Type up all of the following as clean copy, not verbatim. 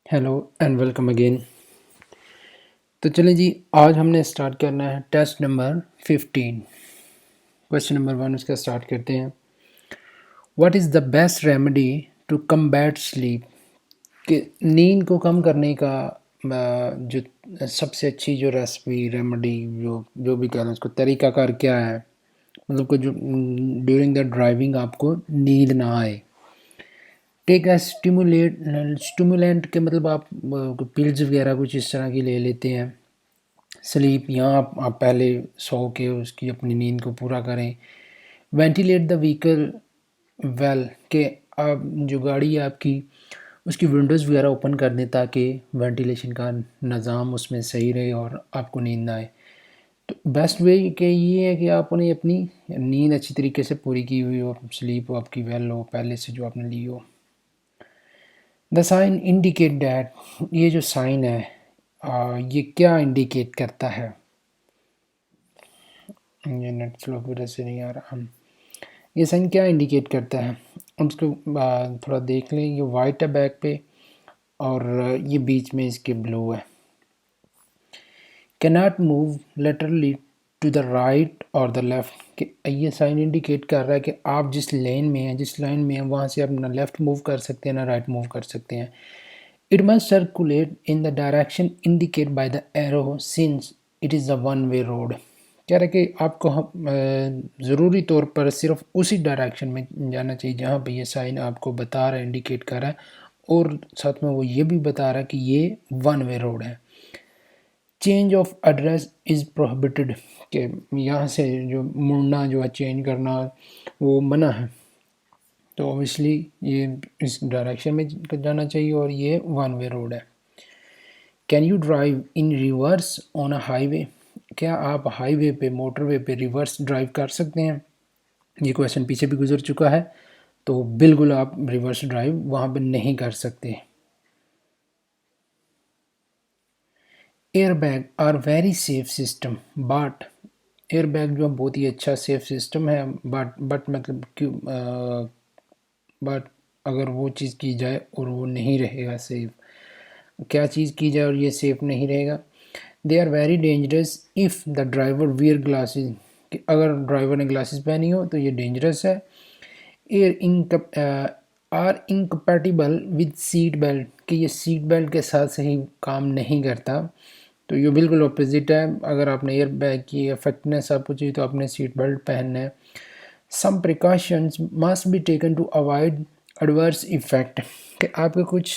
Hello and welcome again. तो चलिए जी, आज हमने स्टार्ट करना है टेस्ट नंबर 15। क्वेश्चन नंबर 1 उसका स्टार्ट करते हैं। What is the best remedy to combat sleep? कि नींद को कम करने का जो सबसे अच्छी जो रेसिपी रेमेडी जो जो भी कह लें उसको तरीकाकार क्या है, मतलब को जो ड्यूरिंग द ड्राइविंग आपको नींद ना आए। टेक अ स्टिमुलेंट के मतलब आप पिल्स वगैरह कुछ इस तरह की ले लेते हैं। स्लीप यहाँ आप पहले सो के उसकी अपनी नींद को पूरा करें। वेंटिलेट द व्हीकल वेल, के आप जो गाड़ी है आपकी उसकी विंडोज़ वगैरह ओपन कर दें ताकि वेंटिलेशन का निज़ाम उसमें सही रहे और आपको नींद ना आए। तो बेस्ट वे के ये है कि आपने अपनी नींद अच्छी तरीके से पूरी की हुई हो, स्लीप आपकी वेल हो पहले से जो आपने ली हो। द साइन इंडिकेट डैट, ये जो साइन है ये क्या इंडिकेट करता है? ये नेट फ्लो की वजह से नहीं आ रहा। ये साइन क्या इंडिकेट करता है उसको थोड़ा देख लें। ये वाइट है बैक पे और ये बीच में इसके ब्लू है। Cannot move laterally to the right और द लेफ़्ट, कि ये साइन इंडिकेट कर रहा है कि आप जिस लेन में हैं जिस लाइन में हैं वहाँ से आप ना लेफ़्ट मूव कर सकते हैं ना राइट मूव कर सकते हैं। It must circulate in the direction indicate by the arrow since it is a one way road. कह रहे कि आपको ज़रूरी तौर पर सिर्फ उसी डायरेक्शन में जाना चाहिए जहाँ पे ये साइन आपको बता रहा है, इंडिकेट कर रहा है, और साथ में वो ये भी बता रहा है कि ये वन वे रोड है। Change of address is prohibited, कि यहाँ से जो मुड़ना जो है चेंज करना वो मना है। तो ऑब्वियसली ये इस डायरेक्शन में जाना चाहिए और ये वन वे रोड है। Can you drive in reverse on a highway, क्या आप हाईवे पे मोटरवे पे रिवर्स ड्राइव कर सकते हैं? ये क्वेश्चन पीछे भी गुजर चुका है, तो बिल्कुल आप रिवर्स ड्राइव वहाँ पे नहीं कर सकते। Airbag are very safe system but, airbag जो बहुत ही अच्छा सेफ सिस्टम है बट मतलब क्यों बट अगर वो चीज़ की जाए और वो नहीं रहेगा सेफ, क्या चीज़ की जाए और ये सेफ नहीं रहेगा? They are very dangerous if the driver wear glasses, कि अगर ड्राइवर ने ग्लासेस पहनी हो तो ये डेंजरस है। एयर इनकप are incompatible with seat belt, कि ये सीट बेल्ट के साथ सही काम नहीं करता। तो ये बिल्कुल अपोजिट है। अगर आपने एयर बैग की इफेक्टनेस आपको चाहिए तो आपने सीट बेल्ट पहनना है। Some precautions must be taken to avoid adverse effect, कि आपको कुछ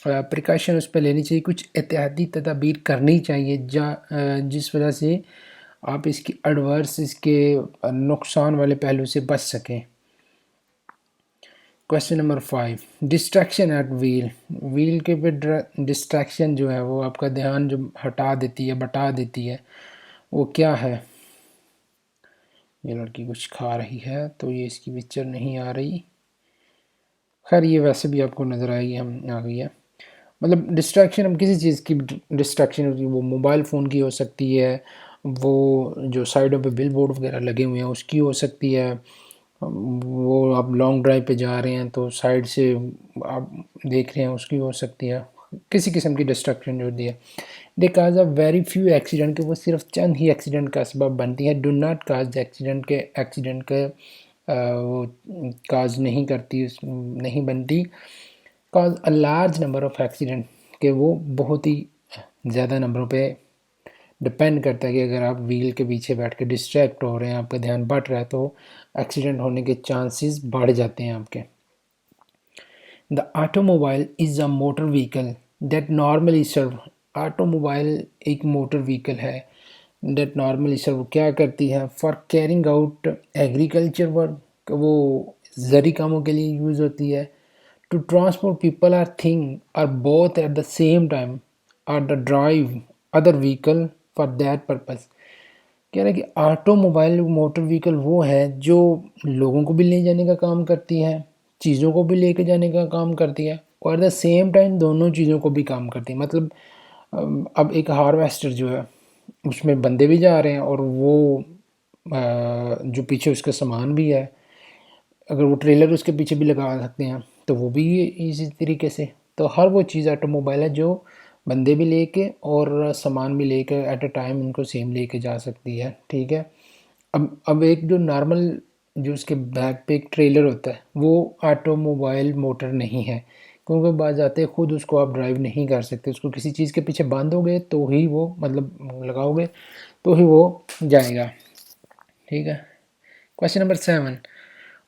प्रिकॉशन उस पर लेनी चाहिए, कुछ एहतियाती तदाबीर करनी चाहिए जिस वजह से आप इसकी एडवर्स इसके नुकसान वाले पहलू से बच सकें। Question number 5, distraction at wheel, wheel के पे डिस्ट्रैक्शन जो है वो आपका ध्यान जो हटा देती है बटा देती है वो क्या है? ये लड़की कुछ खा रही है तो ये इसकी पिक्चर नहीं आ रही, खैर ये वैसे भी आपको नज़र आएगी, हम आ गई है। मतलब डिस्ट्रैक्शन हम किसी चीज़ की डिस्ट्रैक्शन होती है, वो मोबाइल फ़ोन की हो सकती है, वो जो साइडों पे बिल बोर्ड वगैरह लगे हुए हैं उसकी हो सकती है, वो आप लॉन्ग ड्राइव पे जा रहे हैं तो साइड से आप देख रहे हैं उसकी हो सकती है। किसी किस्म की डिस्ट्रैक्शन जो होती है। दे काज अ वेरी फ्यू एक्सीडेंट, के वो सिर्फ चंद ही एक्सीडेंट का सबब बनती है। डू नॉट काज एक्सीडेंट के वो काज नहीं करती, नहीं बनती। Cause a large number of accident, के वो बहुत ही ज़्यादा नंबरों पे डिपेंड करता है कि अगर आप व्हील के पीछे बैठ के डिस्ट्रैक्ट हो रहे हैं, आपका ध्यान बट रहा है, तो एक्सीडेंट होने के चांसेस बढ़ जाते हैं आपके। The automobile is a motor vehicle that normally serve, automobile एक मोटर व्हीकल है दैट नॉर्मली सर्व, क्या करती है? For carrying out agriculture work, वो ज़रूरी कामों के लिए यूज़ होती है। To transport people or thing or both at the same time or the drive other vehicle for that purpose. कह रहा है कि ऑटोमोबाइल मोटर व्हीकल वो है जो लोगों को भी ले जाने का काम करती है, चीज़ों को भी लेके जाने का काम करती है, और एट द सेम टाइम दोनों चीज़ों को भी काम करती है। मतलब अब एक हार्वेस्टर जो है उसमें बंदे भी जा रहे हैं और वो जो पीछे उसका सामान भी है, अगर वो ट्रेलर उसके पीछे भी लगा सकते हैं तो वो भी इसी तरीके से। तो हर वो चीज़ ऑटोमोबाइल है जो बंदे भी लेके और सामान भी लेके एट अ टाइम उनको सेम लेके जा सकती है, ठीक है। अब एक जो नॉर्मल जो उसके बैक पे एक ट्रेलर होता है वो ऑटोमोबाइल मोटर नहीं है, क्योंकि बात जाते खुद उसको आप ड्राइव नहीं कर सकते, उसको किसी चीज़ के पीछे बांधोगे तो ही वो मतलब लगाओगे तो ही वो जाएगा, ठीक है। Question number 7,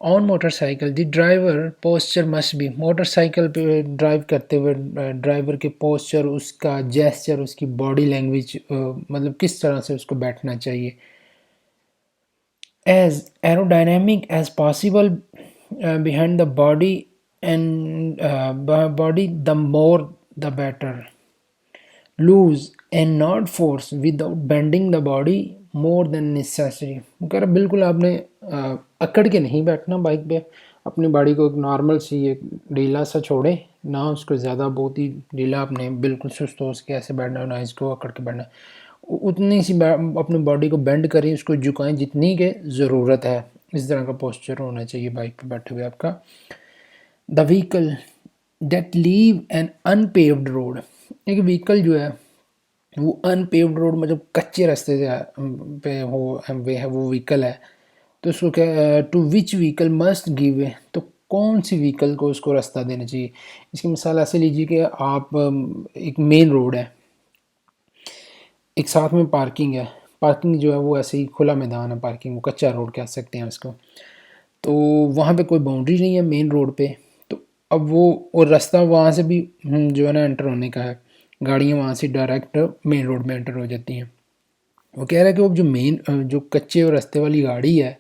on motorcycle the driver posture must be, motorcycle पे ड्राइव करते हुए ड्राइवर के पोस्चर, उसका जेस्चर, उसकी बॉडी लैंग्वेज, मतलब किस तरह से उसको बैठना चाहिए, as aerodynamic as possible behind the body and body, the more the better, loose and not force without bending the body more than necessary। वो कह रहा बिल्कुल आपने अकड़ के नहीं बैठना बाइक पे, अपनी बॉडी को एक नॉर्मल सी एक ढीला सा छोड़े ना, उसको ज़्यादा बहुत ही ढीला आपने बिल्कुल सुस्त हो उसके ऐसे बैठना, ना इसको अकड़ के बैठना, उतनी सी अपनी बॉडी को बेंड करें, उसको झुकाएं जितनी के ज़रूरत है, इस तरह का पोस्चर होना चाहिए बाइक पे बैठे हुए आपका। The vehicle that leave an unpaved road, एक व्हीकल जो है वो अनपेव्ड रोड मतलब कच्चे रास्ते से पे हो वे है वो व्हीकल है, तो उसको क्या, to which vehicle must give way, तो कौन सी व्हीकल को उसको रास्ता देना चाहिए। इसकी मिसाल ऐसे लीजिए कि आप एक मेन रोड है, एक साथ में पार्किंग है, पार्किंग जो है वो ऐसे ही खुला मैदान है, पार्किंग वो कच्चा रोड कह सकते हैं उसको, तो वहाँ पे कोई बाउंड्री नहीं है मेन रोड पे, तो अब वो और रास्ता वहाँ से भी जो है ना एंटर होने का है, गाड़ियाँ वहाँ से डायरेक्ट मेन रोड में एंटर हो जाती हैं। वो कह रहा है कि वो जो मेन जो कच्चे और रास्ते वाली गाड़ी है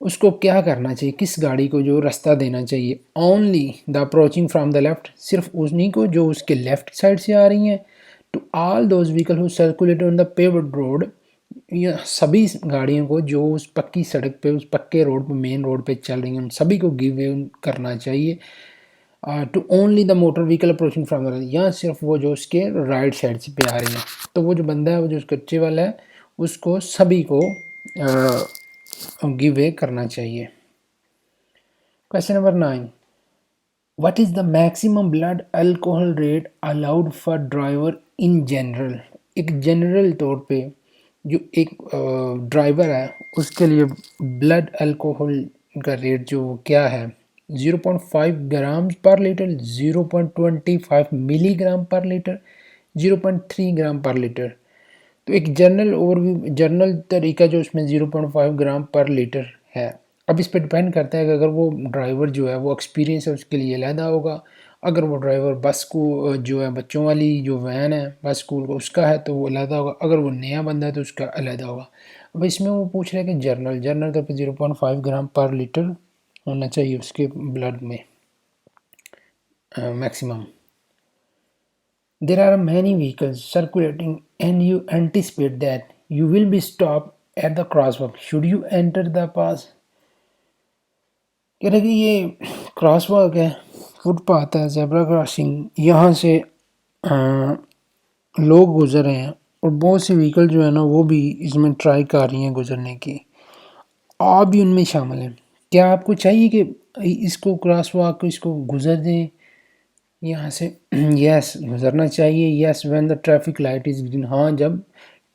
उसको क्या करना चाहिए, किस गाड़ी को जो रास्ता देना चाहिए, only the approaching from the left, सिर्फ उन्हीं को जो उसके लेफ्ट साइड से आ रही हैं, to all those vehicle who circulate on the paved road, या सभी गाड़ियों को जो उस पक्की सड़क पे उस पक्के रोड पे मेन रोड पे चल रही हैं उन सभी को गिव वे करना चाहिए। To only the motor vehicle approaching from the, या सिर्फ वो जो उसके राइट साइड से पे आ रही हैं, तो वो जो बंदा है वो जो कच्चे वाला है उसको सभी को गिव वे करना चाहिए। Question number 9, what is the maximum blood alcohol rate allowed for driver in general, एक जनरल तौर पे जो एक ड्राइवर है उसके लिए ब्लड अल्कोहल का रेट जो क्या है, 0.5 ग्राम पर लीटर, 0.25 मिलीग्राम पर लीटर, 0.3 ग्राम पर लीटर। तो एक जनरल ओवरव्यू जनरल तरीका जो उसमें 0.5 ग्राम पर लीटर है। अब इस पे डिपेंड करता है कि अगर वो ड्राइवर जो है वो एक्सपीरियंस है उसके लिए अलहदा होगा, अगर वो ड्राइवर बस को जो है बच्चों वाली जो वैन है बस स्कूल को उसका है तो वो अलहदा होगा, अगर वो नया बंदा है तो उसका अलहदा होगा। अब इसमें वो पूछ रहे हैं कि जनरल तौर पर 0.5 ग्राम पर लीटर होना चाहिए उसके ब्लड में maximum. There are many vehicles circulating and you anticipate that you will be stopped at the crosswalk. Should you enter the pass? कह रहे कि ये क्रॉसवॉक है, फुटपाथ है, जेब्रा क्रॉसिंग, यहाँ से लोग गुजर रहे हैं और बहुत सी व्हीकल जो है ना वो भी इसमें ट्राई कर रही हैं गुजरने की, आप भी उनमें शामिल हैं। क्या आपको चाहिए कि इसको क्रॉसवॉक इसको गुजर दें यहाँ से? यस गुजरना चाहिए, yes when the traffic light is green, हाँ जब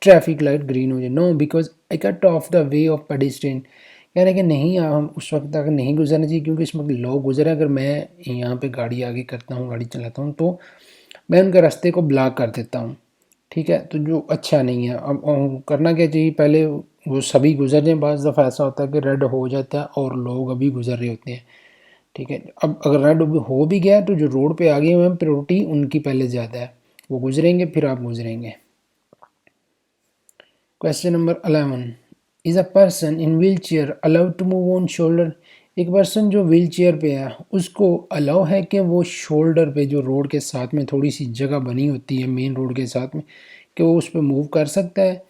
ट्रैफिक लाइट ग्रीन हो जाए। No because I cut off the way of pedestrian, कह रहे हैं कि नहीं हम उस वक्त तक नहीं गुजरना चाहिए क्योंकि इस वक्त लोग गुजरे, अगर मैं यहाँ पे गाड़ी आगे करता हूँ गाड़ी चलाता हूँ तो मैं उनके रास्ते को ब्लॉक कर देता हूँ, ठीक है, तो जो अच्छा नहीं है। अब करना क्या चाहिए, पहले वो सभी गुजर जाएँ, बाज़ दफ़ा ऐसा होता है कि रेड हो जाता है और लोग अभी गुजर रहे होते हैं, ठीक है। अब अगर रेड हो भी गया तो जो रोड पे आगे हुए हैं प्रायोरिटी उनकी पहले ज़्यादा है, वो गुजरेंगे फिर आप गुजरेंगे। Question number 11, is a person in wheel chair allowed to move on shoulder, एक पर्सन जो व्हील चेयर पे है उसको अलाउ है कि वो शोल्डर पे जो रोड के साथ में थोड़ी सी जगह बनी होती है मेन रोड के साथ में कि वो उस पर मूव कर सकता है?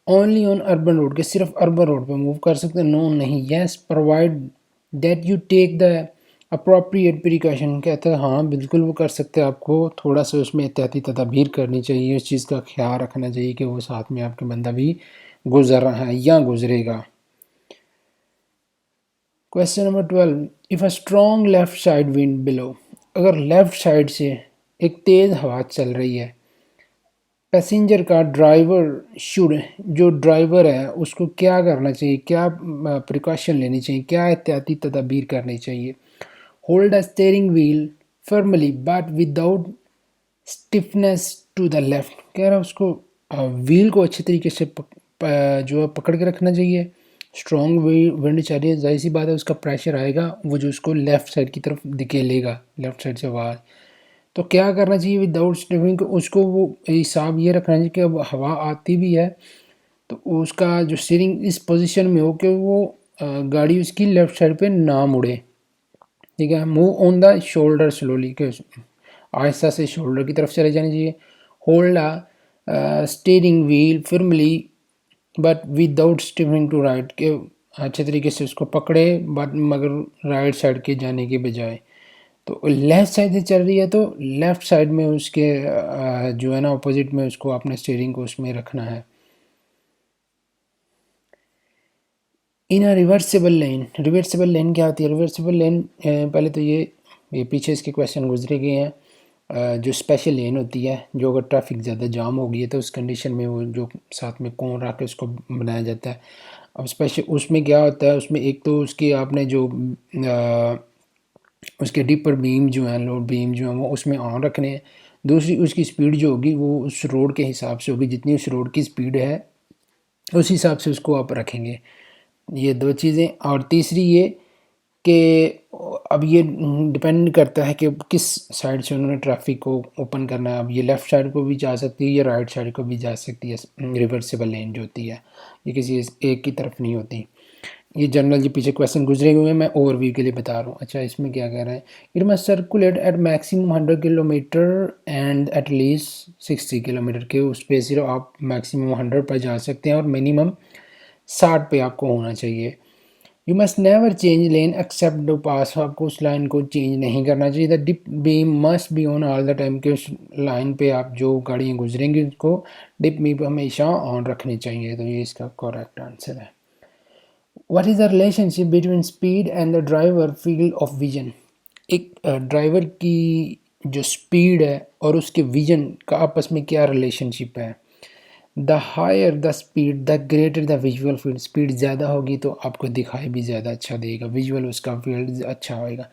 ओनली ऑन अर्बन रोड, के सिर्फ अर्बन रोड पे मूव कर सकते हैं? नो नहीं, yes provide that you take the appropriate precaution, कहता है हाँ बिल्कुल वो कर सकते हैं, आपको थोड़ा सा उसमें एहतियाती तदाबीर करनी चाहिए, उस चीज़ का ख्याल रखना चाहिए कि वो साथ में आपके बंदा भी गुजर रहा है या गुजरेगा। Question number 12, if a strong left side wind below, अगर लेफ्ट साइड से एक तेज़ हवा चल रही है। पैसेंजर का ड्राइवर शुड, जो ड्राइवर है उसको क्या करना चाहिए, क्या प्रिकॉशन लेनी चाहिए, क्या एहतियाती तदाबीर करनी चाहिए। Hold a steering wheel firmly but without stiffness to the left. कह रहा है उसको व्हील को अच्छे तरीके से जो है पकड़ के रखना चाहिए। स्ट्रॉन्ग विंड चल रही है, जाहिर सी बात है उसका प्रेशर आएगा वो जो उसको लेफ़्ट साइड की तरफ धकेलेगा, लेफ़्ट साइड से आवाज़। तो क्या करना चाहिए विदाउट स्टिफिंग, उसको वो हिसाब ये रखना चाहिए कि अब हवा आती भी है तो उसका जो स्टीयरिंग इस पोजीशन में हो कि वो गाड़ी उसकी लेफ़्ट साइड पे ना मुड़े। ठीक है। Move on the shoulder slowly, के आहिस्ता से शोल्डर की तरफ चले जानी चाहिए। Hold a steering wheel firmly but without stiffing to right, के अच्छे तरीके से उसको पकड़े बट मगर राइट साइड के जाने के बजाय। तो लेफ़्ट साइड से चल रही है तो लेफ़्ट साइड में उसके जो है ना अपोजिट में उसको अपने स्टीयरिंग को उसमें रखना है। इन अ रिवर्सिबल लेन, रिवर्सिबल लेन क्या होती है? रिवर्सिबल लेन पहले तो ये पीछे इसके क्वेश्चन गुजरे गए हैं। जो स्पेशल लेन होती है, जो अगर ट्रैफिक ज़्यादा जाम हो गई है तो उस कंडीशन में वो जो साथ में कोन रख के उसको बनाया जाता है। अब स्पेशल उसमें क्या होता है, उसमें एक तो उसकी आपने जो उसके डिपर बीम जो हैं, लोड बीम जो हैं वो उसमें ऑन रखने हैं। दूसरी उसकी स्पीड जो होगी वो उस रोड के हिसाब से होगी, जितनी उस रोड की स्पीड है उस हिसाब से उसको आप रखेंगे। ये दो चीज़ें। और तीसरी ये कि अब ये डिपेंड करता है कि किस साइड से उन्होंने ट्रैफिक को ओपन करना है। अब ये लेफ़्ट साइड को भी जा सकती है या राइट साइड को भी जा सकती है। रिवर्सिबल लेन जो होती है ये किसी एक की तरफ नहीं होती। ये जनरल जी पीछे क्वेश्चन गुजरे हुए हैं, मैं ओवरव्यू के लिए बता रहा हूँ। अच्छा, इसमें क्या कह रहा है? It must circulate at maximum 100 kilometer and at least 60 kilometer के उस पे सिर्फ आप मैक्सिमम 100 पर जा सकते हैं और मिनिमम 60 पे आपको होना चाहिए। You must never change lane except the pass, आपको उस लाइन को चेंज नहीं करना चाहिए। The dip beam must be on all the time, कि उस लाइन पे आप जो गाड़ियाँ गुजरेंगी उसको डिप बीम हमेशा ऑन रखनी चाहिए। तो ये इसका करेक्ट आंसर है। What is the relationship between speed and the driver field of vision? एक ड्राइवर की जो स्पीड है और उसके विजन का आपस में क्या रिलेशनशिप है? The higher the speed the greater the visual field, speed ज़्यादा होगी तो आपको दिखाई भी ज़्यादा अच्छा देगा, विजुअल उसका फील्ड अच्छा होएगा।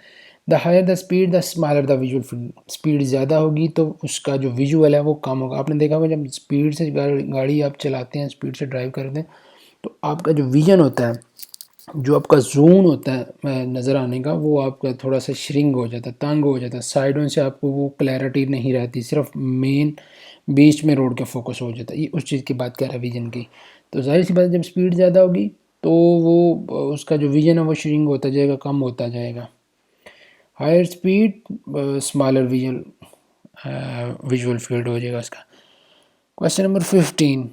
The higher the speed the smaller the visual field, speed ज़्यादा होगी तो उसका जो विजुअल है वो कम होगा। आपने देखा होगा जब स्पीड से गाड़ी आप चलाते हैं, स्पीड से ड्राइव करते हैं तो आपका जो विजन होता है, जो आपका जोन होता है नज़र आने का, वो आपका थोड़ा सा श्रिंक हो जाता है, तंग हो जाता है। साइडों से आपको वो क्लैरिटी नहीं रहती, सिर्फ मेन बीच में रोड का फोकस हो जाता है। ये उस चीज़ की बात कर रहा है विजन की। तो जाहिर सी बात है जब स्पीड ज़्यादा होगी तो वो उसका जो विजन है वो श्रिंक होता जाएगा, कम होता जाएगा। Higher speed smaller visual field हो जाएगा उसका। Question number 15,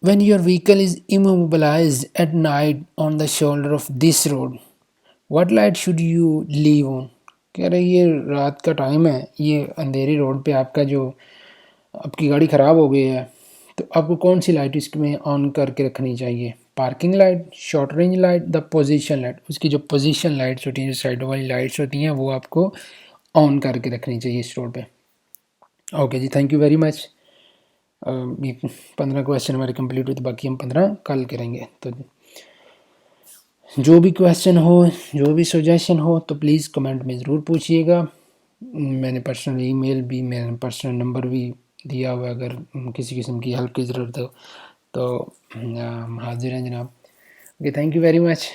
when your vehicle is immobilized at night on the shoulder of this road, what light should you leave on? कह रहे ये रात का टाइम है, ये अंधेरी रोड पे आपका जो आपकी गाड़ी ख़राब हो गई है तो आपको कौन सी लाइट इसमें ऑन करके रखनी चाहिए? Parking light, short range light, the position light. उसकी जो पोजीशन लाइट्स होती हैं, जो साइड वाली लाइट्स होती हैं, वो आपको ऑन करके रखनी चाहिए इस रोड पे। ओके जी, थैंक यू वेरी मच। ये 15 क्वेश्चन हमारे कंप्लीट हुए, तो बाकी हम 15 कल करेंगे। तो जो भी क्वेश्चन हो, जो भी सजेशन हो तो प्लीज़ कमेंट में ज़रूर पूछिएगा। मैंने पर्सनल ईमेल भी, मेरा पर्सनल नंबर भी दिया हुआ है, अगर किसी किस्म की हेल्प की ज़रूरत हो तो हम हाजिर हैं जनाब। Okay, thank you very much.